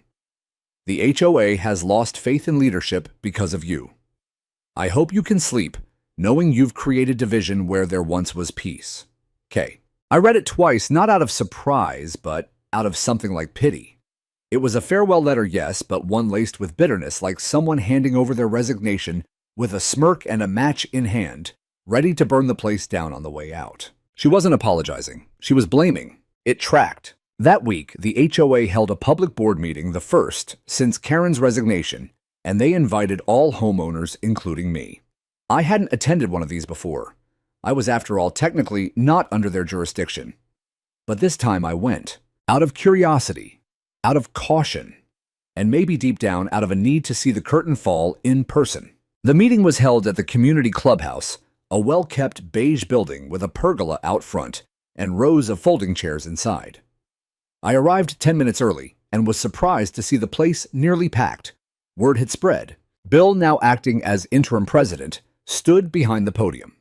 The HOA has lost faith in leadership because of you. I hope you can sleep knowing you've created division where there once was peace. K." I read it twice, not out of surprise, but out of something like pity. It was a farewell letter, yes, but one laced with bitterness, like someone handing over their resignation with a smirk and a match in hand, ready to burn the place down on the way out. She wasn't apologizing. She was blaming. It tracked. That week, the HOA held a public board meeting, the first since Karen's resignation, and they invited all homeowners, including me. I hadn't attended one of these before. I was, after all, technically not under their jurisdiction. But this time I went, out of curiosity, out of caution, and maybe deep down out of a need to see the curtain fall in person. The meeting was held at the community clubhouse, a well-kept beige building with a pergola out front and rows of folding chairs inside. I arrived 10 minutes early and was surprised to see the place nearly packed. Word had spread. Bill, now acting as interim president, stood behind the podium.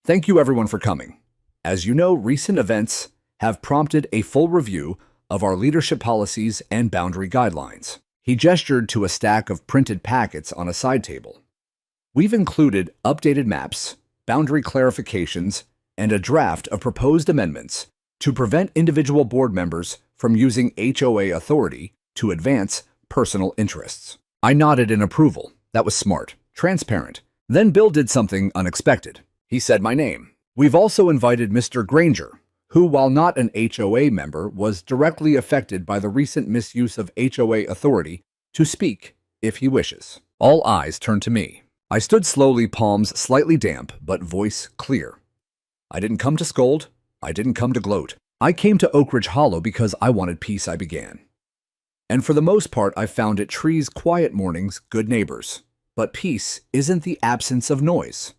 "Thank you everyone for coming. As you know, recent events have prompted a full review of our leadership policies and boundary guidelines." He gestured to a stack of printed packets on a side table. "We've included updated maps, boundary clarifications, and a draft of proposed amendments to prevent individual board members from using HOA authority to advance personal interests." I nodded in approval. That was smart, transparent. Then Bill did something unexpected. He said my name. "We've also invited Mr. Granger, who, while not an HOA member, was directly affected by the recent misuse of HOA authority, to speak if he wishes." All eyes turned to me. I stood slowly, palms slightly damp, but voice clear. I didn't come to scold. I didn't come to gloat. I came to Oak Ridge Hollow because I wanted peace, I began. And for the most part, I found at trees, quiet mornings, good neighbors. But peace isn't the absence of noise.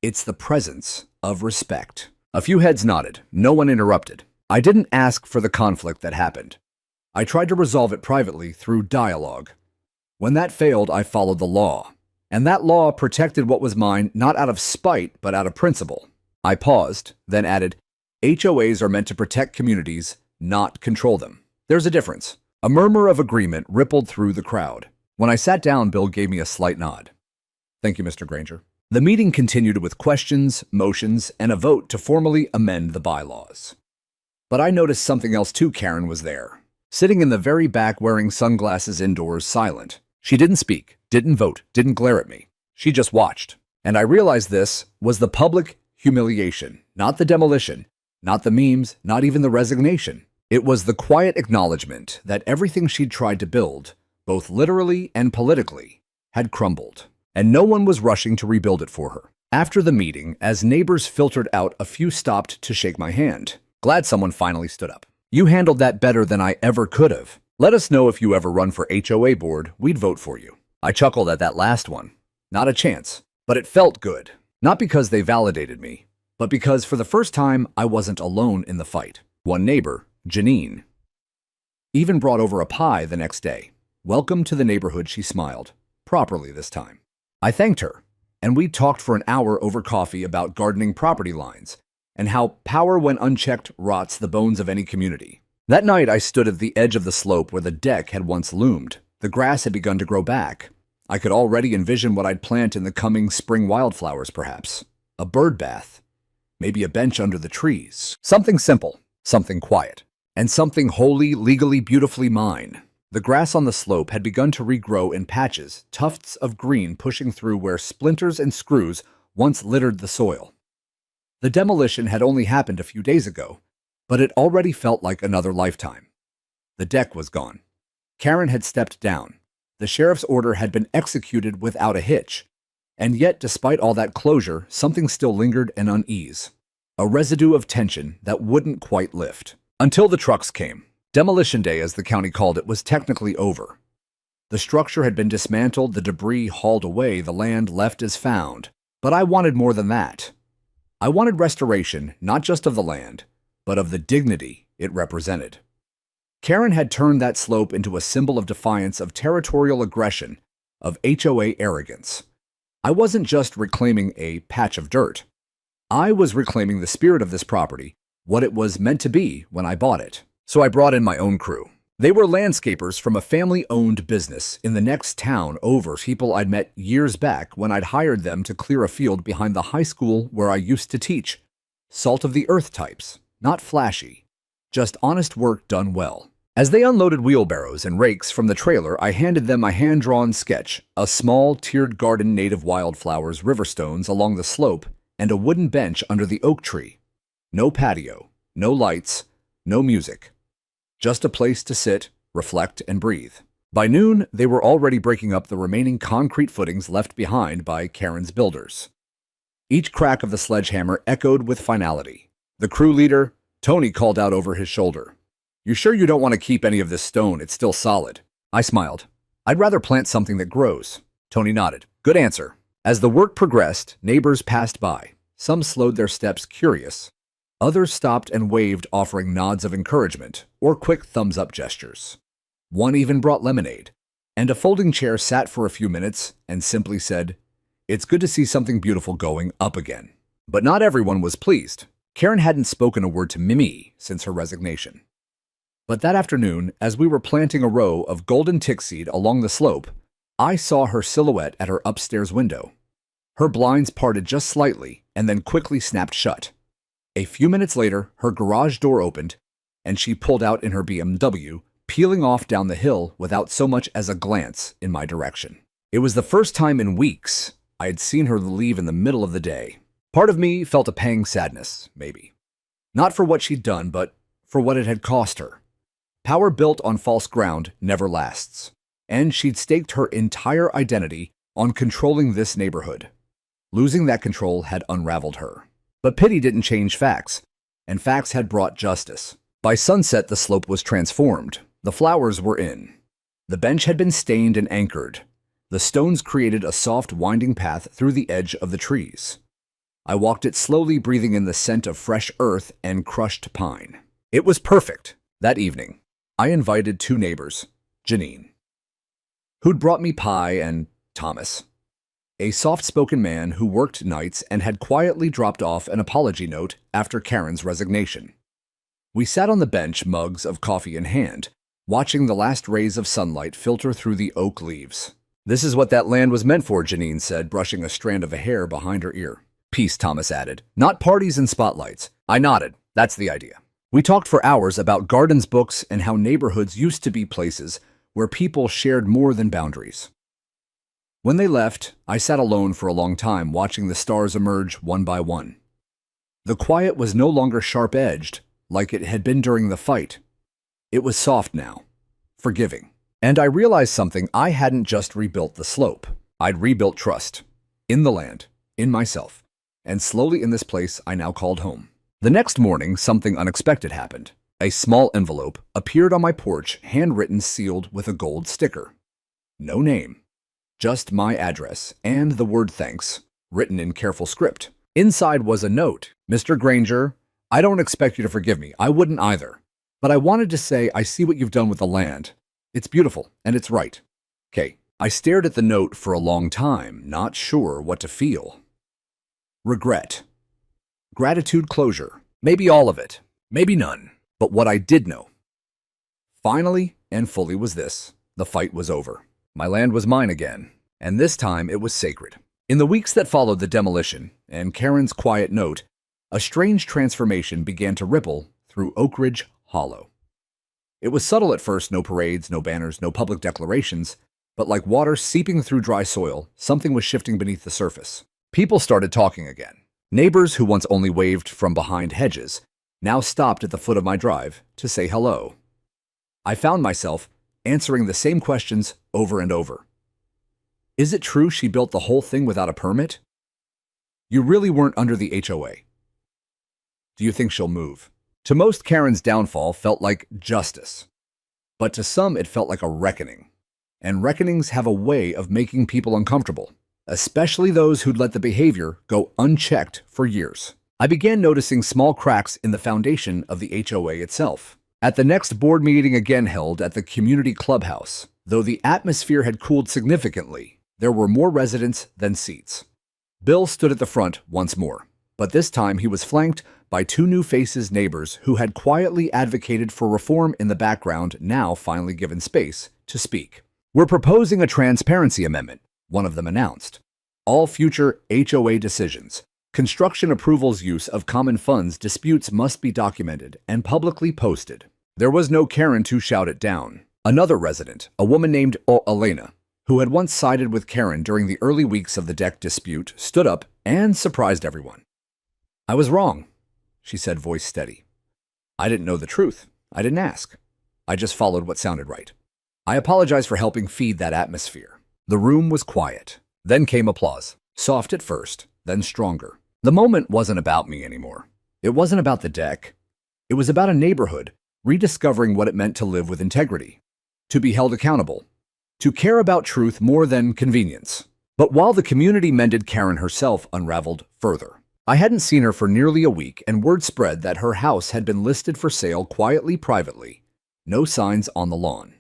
It's the presence of respect. A few heads nodded. No one interrupted. I didn't ask for the conflict that happened. I tried to resolve it privately through dialogue. When that failed, I followed the law. And that law protected what was mine, not out of spite, but out of principle. I paused, then added, "HOAs are meant to protect communities, not control them. There's a difference." A murmur of agreement rippled through the crowd. When I sat down, Bill gave me a slight nod. "Thank you, Mr. Granger." The meeting continued with questions, motions, and a vote to formally amend the bylaws. But I noticed something else too. Karen was there. sitting in the very back wearing sunglasses indoors, silent. She didn't speak, didn't vote, didn't glare at me. She just watched. And I realized this was the public humiliation, not the demolition, not the memes, not even the resignation. It was the quiet acknowledgement that everything she'd tried to build, both literally and politically, had crumbled, and no one was rushing to rebuild it for her. After the meeting, as neighbors filtered out, a few stopped to shake my hand. Glad someone finally stood up. You handled that better than I ever could have. Let us know if you ever run for HOA board, we'd vote for you. I chuckled at that last one. Not a chance. But it felt good. Not because they validated me, but because for the first time I wasn't alone in the fight. One neighbor, Janine, even brought over a pie the next day. Welcome to the neighborhood, she smiled. Properly this time. I thanked her, and we talked for an hour over coffee about gardening property lines and how power when unchecked rots the bones of any community. That night I stood at the edge of the slope where the deck had once loomed. The grass had begun to grow back. I could already envision what I'd plant in the coming spring wildflowers, perhaps. A bird bath. Maybe a bench under the trees. Something simple, something quiet, and something wholly, legally, beautifully mine. The grass on the slope had begun to regrow in patches, tufts of green pushing through where splinters and screws once littered the soil. The demolition had only happened a few days ago, but it already felt like another lifetime. The deck was gone. Karen had stepped down. The sheriff's order had been executed without a hitch. And yet, despite all that closure, something still lingered and unease. A residue of tension that wouldn't quite lift. Until the trucks came. Demolition day, as the county called it, was technically over. The structure had been dismantled, the debris hauled away, the land left as found. But I wanted more than that. I wanted restoration, not just of the land, but of the dignity it represented. Karen had turned that slope into a symbol of defiance, of territorial aggression, of HOA arrogance. I wasn't just reclaiming a patch of dirt. I was reclaiming the spirit of this property, what it was meant to be when I bought it. So I brought in my own crew. They were landscapers from a family-owned business in the next town over, people I'd met years back when I'd hired them to clear a field behind the high school where I used to teach. Salt-of-the-earth types, not flashy, just honest work done well. As they unloaded wheelbarrows and rakes from the trailer, I handed them my hand-drawn sketch, a small, tiered garden, native wildflowers, river stones along the slope, and a wooden bench under the oak tree. No patio, no lights, no music. Just a place to sit, reflect, and breathe. By noon, they were already breaking up the remaining concrete footings left behind by Karen's builders. Each crack of the sledgehammer echoed with finality. The crew leader, Tony, called out over his shoulder, "You sure you don't want to keep any of this stone? It's still solid." I smiled. "I'd rather plant something that grows." Tony nodded. "Good answer." As the work progressed, neighbors passed by. Some slowed their steps, curious. Others stopped and waved, offering nods of encouragement or quick thumbs-up gestures. One even brought lemonade, and a folding chair sat for a few minutes and simply said, "It's good to see something beautiful going up again." But not everyone was pleased. Karen hadn't spoken a word to me since her resignation. But that afternoon, as we were planting a row of golden tickseed along the slope, I saw her silhouette at her upstairs window. Her blinds parted just slightly and then quickly snapped shut. A few minutes later, her garage door opened, and she pulled out in her BMW, peeling off down the hill without so much as a glance in my direction. It was the first time in weeks I had seen her leave in the middle of the day. Part of me felt a pang sadness, maybe. Not for what she'd done, but for what it had cost her. Power built on false ground never lasts, and she'd staked her entire identity on controlling this neighborhood. Losing that control had unraveled her. But pity didn't change facts, and facts had brought justice. By sunset, the slope was transformed. The flowers were in. The bench had been stained and anchored. The stones created a soft, winding path through the edge of the trees. I walked it slowly, breathing in the scent of fresh earth and crushed pine. It was perfect. That evening, I invited two neighbors, Janine, who'd brought me pie, and Thomas, a soft-spoken man who worked nights and had quietly dropped off an apology note after Karen's resignation. We sat on the bench, mugs of coffee in hand, watching the last rays of sunlight filter through the oak leaves. "This is what that land was meant for," Janine said, brushing a strand of hair behind her ear. "Peace," Thomas added. "Not parties and spotlights." I nodded. "That's the idea." We talked for hours about gardens, books, and how neighborhoods used to be places where people shared more than boundaries. When they left, I sat alone for a long time watching the stars emerge one by one. The quiet was no longer sharp-edged like it had been during the fight. It was soft now, forgiving. And I realized something: I hadn't just rebuilt the slope. I'd rebuilt trust. In the land, in myself, and slowly in this place I now called home. The next morning, something unexpected happened. A small envelope appeared on my porch, handwritten, sealed with a gold sticker. No name, just my address and the word thanks, written in careful script. Inside was a note. Mr. Granger, I don't expect you to forgive me. I wouldn't either. But I wanted to say I see what you've done with the land. It's beautiful, and it's right. Okay. I stared at the note for a long time, not sure what to feel. Regret. Gratitude, closure. Maybe all of it. Maybe none. But what I did know, finally and fully, was this: the fight was over. My land was mine again, and this time it was sacred. In the weeks that followed the demolition and Karen's quiet note, a strange transformation began to ripple through Oak Ridge Hollow. It was subtle at first: no parades, no banners, no public declarations, but like water seeping through dry soil, something was shifting beneath the surface. People started talking again. Neighbors who once only waved from behind hedges now stopped at the foot of my drive to say hello. I found myself answering the same questions over and over. Is it true she built the whole thing without a permit? You really weren't under the HOA. Do you think she'll move? To most, Karen's downfall felt like justice, but to some it felt like a reckoning. And reckonings have a way of making people uncomfortable, especially those who'd let the behavior go unchecked for years. I began noticing small cracks in the foundation of the HOA itself. At the next board meeting, again held at the community clubhouse, though the atmosphere had cooled significantly, there were more residents than seats. Bill stood at the front once more, but this time he was flanked by two new faces: neighbors who had quietly advocated for reform in the background, now finally given space to speak. We're proposing a transparency amendment, one of them announced. All future HOA decisions, construction approvals, use of common funds, disputes must be documented and publicly posted. There was no Karen to shout it down. Another resident, a woman named Elena, who had once sided with Karen during the early weeks of the deck dispute, stood up and surprised everyone. I was wrong, she said, voice steady. I didn't know the truth. I didn't ask. I just followed what sounded right. I apologize for helping feed that atmosphere. The room was quiet. Then came applause. Soft at first, then stronger. The moment wasn't about me anymore. It wasn't about the deck. It was about a neighborhood rediscovering what it meant to live with integrity, to be held accountable, to care about truth more than convenience. But while the community mended, Karen herself unraveled further. I hadn't seen her for nearly a week, and word spread that her house had been listed for sale quietly, privately. No signs on the lawn.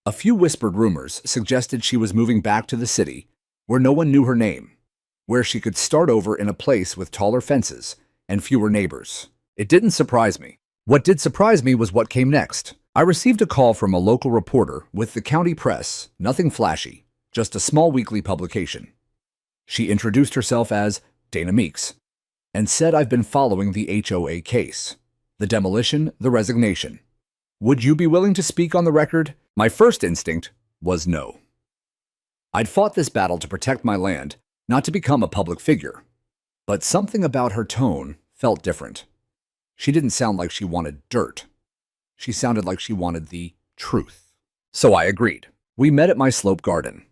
A few whispered rumors suggested she was moving back to the city, where no one knew her name, where she could start over in a place with taller fences and fewer neighbors. It didn't surprise me. What did surprise me was what came next. I received a call from a local reporter with the county press, nothing flashy, just a small weekly publication. She introduced herself as Dana Meeks and said, I've been following the HOA case, the demolition, the resignation. Would you be willing to speak on the record? My first instinct was no. I'd fought this battle to protect my land, not to become a public figure. But something about her tone felt different. She didn't sound like she wanted dirt. She sounded like she wanted the truth. So I agreed. We met at my slope garden.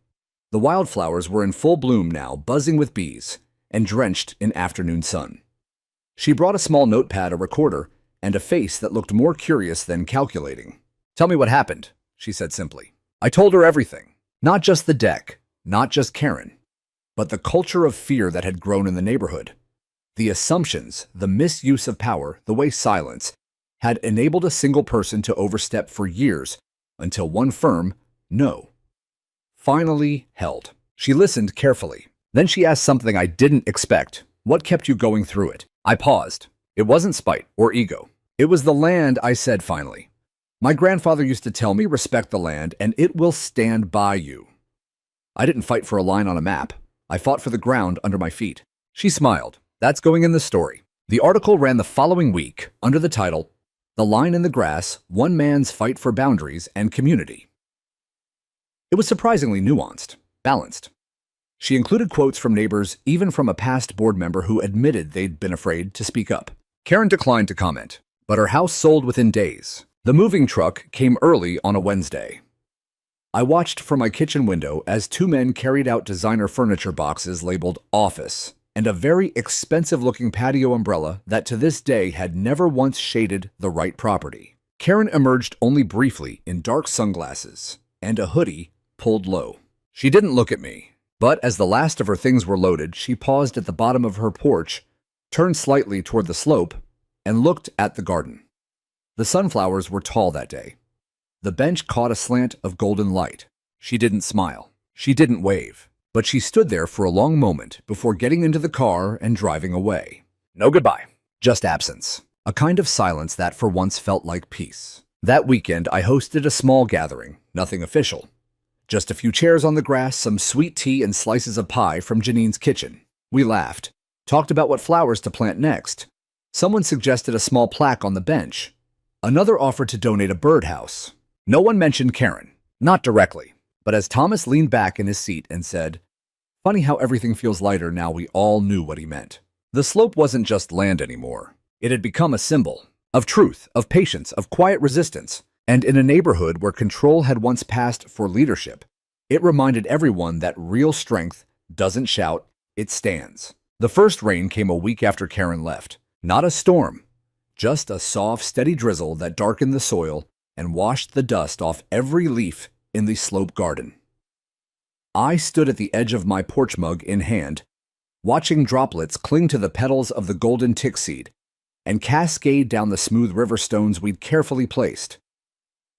The wildflowers were in full bloom now, buzzing with bees and drenched in afternoon sun. She brought a small notepad, a recorder, and a face that looked more curious than calculating. Tell me what happened, she said simply. I told her everything. Not just the deck, not just Karen, but the culture of fear that had grown in the neighborhood. The assumptions, the misuse of power, the way silence had enabled a single person to overstep for years until one firm no finally held. She listened carefully. Then she asked something I didn't expect. What kept you going through it? I paused. It wasn't spite or ego. It was the land, I said finally. My grandfather used to tell me, respect the land and it will stand by you. I didn't fight for a line on a map. I fought for the ground under my feet. She smiled. That's going in the story. The article ran the following week under the title, The line in the grass, one man's fight for boundaries and community. It was surprisingly nuanced, balanced. She included quotes from neighbors, even from a past board member who admitted they'd been afraid to speak up. Karen declined to comment, but her house sold within days. The moving truck came early on a Wednesday. I watched from my kitchen window as two men carried out designer furniture boxes labeled office and a very expensive-looking patio umbrella that to this day had never once shaded the right property. Karen emerged only briefly in dark sunglasses and a hoodie pulled low. She didn't look at me, but as the last of her things were loaded, she paused at the bottom of her porch, turned slightly toward the slope, and looked at the garden. The sunflowers were tall that day. The bench caught a slant of golden light. She didn't smile. She didn't wave. But she stood there for a long moment before getting into the car and driving away. No goodbye. Just absence. A kind of silence that for once felt like peace. That weekend, I hosted a small gathering. Nothing official. Just a few chairs on the grass, some sweet tea, and slices of pie from Janine's kitchen. We laughed. Talked about what flowers to plant next. Someone suggested a small plaque on the bench. Another offered to donate a birdhouse. No one mentioned Karen. Not directly. But as Thomas leaned back in his seat and said, "Funny how everything feels lighter now," we all knew what he meant. The slope wasn't just land anymore. It had become a symbol of truth, of patience, of quiet resistance. And in a neighborhood where control had once passed for leadership, it reminded everyone that real strength doesn't shout, it stands. The first rain came a week after Karen left. Not a storm, just a soft, steady drizzle that darkened the soil and washed the dust off every leaf in the slope garden. I stood at the edge of my porch mug in hand, watching droplets cling to the petals of the golden tick seed and cascade down the smooth river stones we'd carefully placed.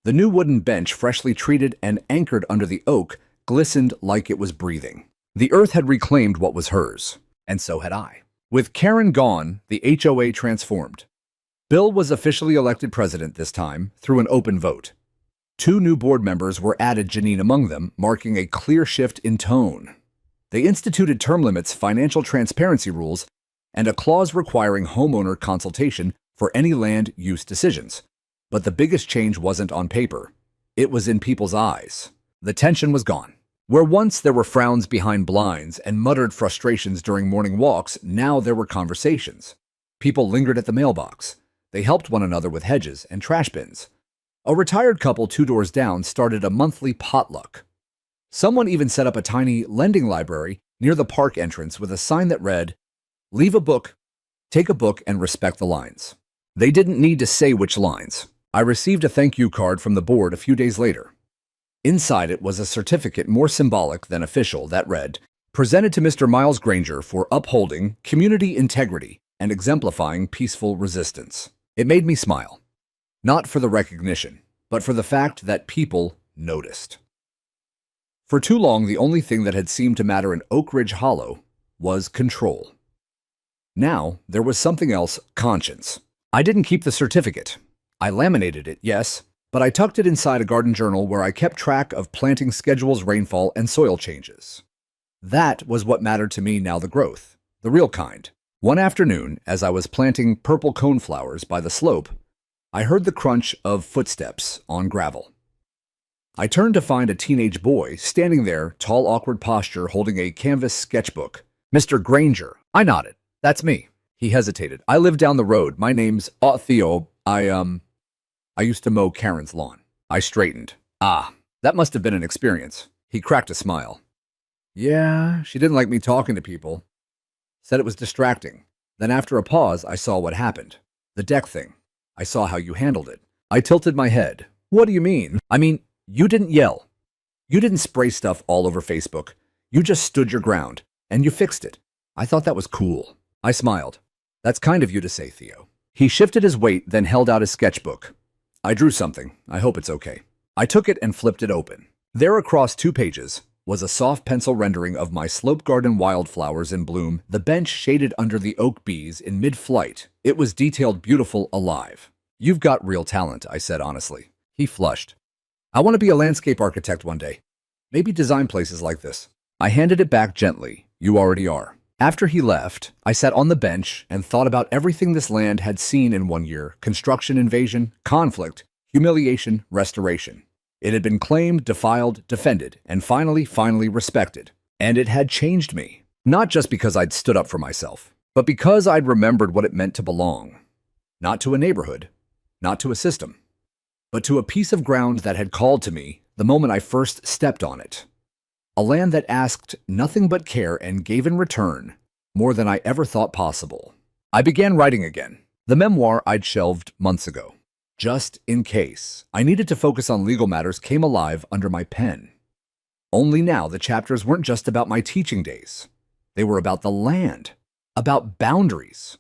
The new wooden bench, freshly treated and anchored under the oak, glistened like it was breathing. The earth had reclaimed what was hers, and so had I. With Karen gone, the HOA transformed. Bill was officially elected president this time through an open vote. 2 new board members were added, Janine among them, marking a clear shift in tone. They instituted term limits, financial transparency rules, and a clause requiring homeowner consultation for any land use decisions. But the biggest change wasn't on paper. It was in people's eyes. The tension was gone. Where once there were frowns behind blinds and muttered frustrations during morning walks, now there were conversations. People lingered at the mailbox. They helped one another with hedges and trash bins. A retired couple 2 doors down started a monthly potluck. Someone even set up a tiny lending library near the park entrance with a sign that read, "Leave a book, take a book, and respect the lines." They didn't need to say which lines. I received a thank you card from the board a few days later. Inside it was a certificate more symbolic than official that read, "Presented to Mr. Miles Granger for upholding community integrity and exemplifying peaceful resistance." It made me smile. Not for the recognition, but for the fact that people noticed. For too long, the only thing that had seemed to matter in Oak Ridge Hollow was control. Now, there was something else, conscience. I didn't keep the certificate. I laminated it, yes, but I tucked it inside a garden journal where I kept track of planting schedules, rainfall, and soil changes. That was what mattered to me now, the growth, the real kind. One afternoon, as I was planting purple coneflowers by the slope, I heard the crunch of footsteps on gravel. I turned to find a teenage boy standing there, tall, awkward posture, holding a canvas sketchbook. "Mr. Granger." I nodded. "That's me." He hesitated. "I live down the road. My name's Theo. I used to mow Karen's lawn." I straightened. "Ah, that must have been an experience." He cracked a smile. "Yeah, she didn't like me talking to people. Said it was distracting. Then after a pause, I saw what happened. The deck thing. I saw how you handled it." I tilted my head. "What do you mean?" "I mean, you didn't yell. You didn't spray stuff all over Facebook. You just stood your ground, and you fixed it. I thought that was cool." I smiled. "That's kind of you to say, Theo." He shifted his weight, then held out his sketchbook. "I drew something. I hope it's okay." I took it and flipped it open. There, across 2 pages, was a soft pencil rendering of my slope garden wildflowers in bloom, the bench shaded under the oak bees in mid-flight. It was detailed, beautiful, alive. "You've got real talent," I said honestly. He flushed. "I want to be a landscape architect one day. Maybe design places like this." I handed it back gently. "You already are." After he left, I sat on the bench and thought about everything this land had seen in 1 year: construction, invasion, conflict, humiliation, restoration. It had been claimed, defiled, defended, and finally respected. And it had changed me. Not just because I'd stood up for myself, but because I'd remembered what it meant to belong. Not to a neighborhood, not to a system, but to a piece of ground that had called to me the moment I first stepped on it. A land that asked nothing but care and gave in return more than I ever thought possible. I began writing again, the memoir I'd shelved months ago. Just in case I needed to focus on legal matters came alive under my pen. Only now the chapters weren't just about my teaching days. They were about the land, about boundaries,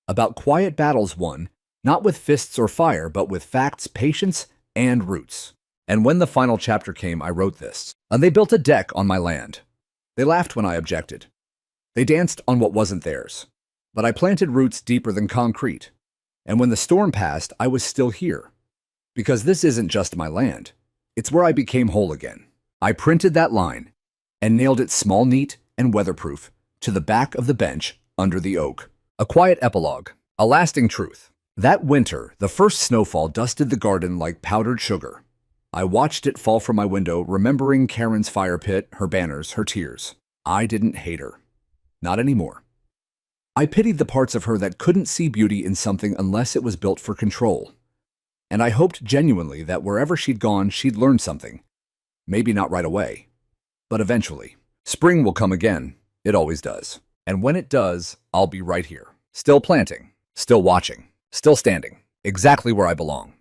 about quiet battles won, not with fists or fire, but with facts, patience, and roots. And when the final chapter came, I wrote this. And they built a deck on my land. They laughed when I objected. They danced on what wasn't theirs. But I planted roots deeper than concrete. And when the storm passed, I was still here. Because this isn't just my land. It's where I became whole again. I printed that line and nailed it small, neat, and weatherproof to the back of the bench under the oak. A quiet epilogue, a lasting truth. That winter, the first snowfall dusted the garden like powdered sugar. I watched it fall from my window, remembering Karen's fire pit, her banners, her tears. I didn't hate her. Not anymore. I pitied the parts of her that couldn't see beauty in something unless it was built for control. And I hoped genuinely that wherever she'd gone, she'd learned something. Maybe not right away, but eventually. Spring will come again. It always does. And when it does, I'll be right here. Still planting, still watching, still standing, exactly where I belong.